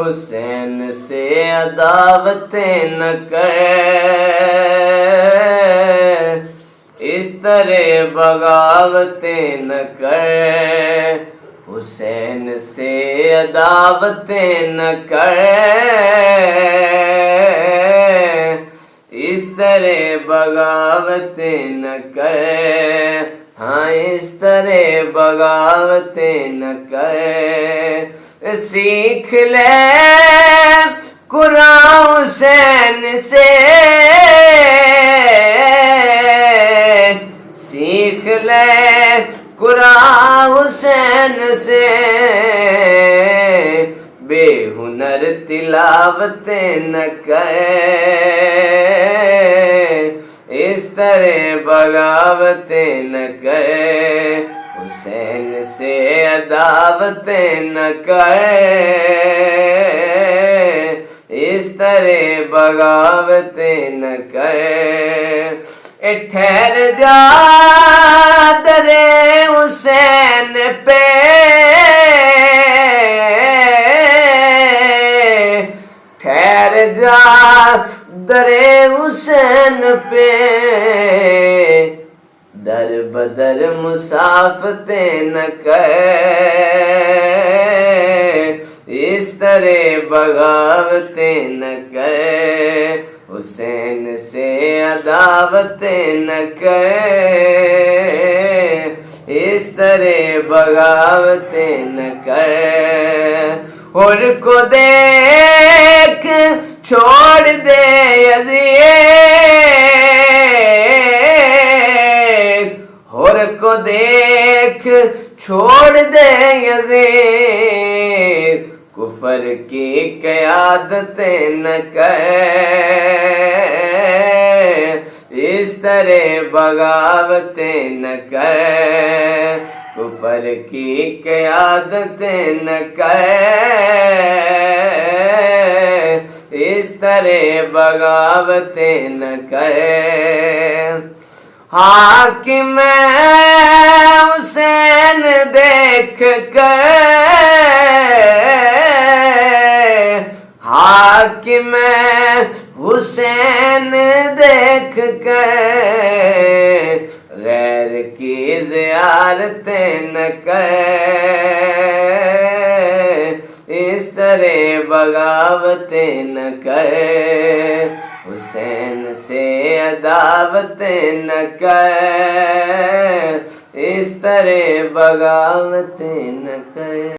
حسین سے عداوتیں نہ کر، اس طرح بغاوتیں نہ کر، حسین سے عداوتیں نہ کر، اس طرح بغاوتیں نہ کر، ہاں اس طرح بغاوتیں نہ کر۔ سیکھ لے قرآن حسین سے، سیکھ لے قرآن حسین سے، بے ہنر تلاوتیں نہ کر، اس طرح بغاوتیں نہ کر، حسین سے عداوتیں نہ کر، اس طرح بغاوتیں نہ کر۔ ٹھہر جا در حسین پہ، ٹھہر جا در حسین پہ، در بدر مسافتیں نہ کر، اس طرح بغاوتیں نہ کر، حسین سے عداوتیں نہ کر، اس طرح بغاوتیں نہ کر۔ حر کو دیکھ چھوڑ دے یزید، حر کو دیکھ چھوڑ دے یزید، کفر کی قیادتیں نہ کر، اس طرح بغاوتیں نہ کر، کفر کی قیادتیں نہ کر، اس طرح بغاوتیں نہ کر۔ حاکم حسین دیکھ کر، حاکم حسین دیکھ کر، غیر کی زیارتیں نہ کر، اس طرح بغاوتیں نہ کر، حسین سے عداوتیں نہ کر، اس طرح بغاوتیں نہ کر۔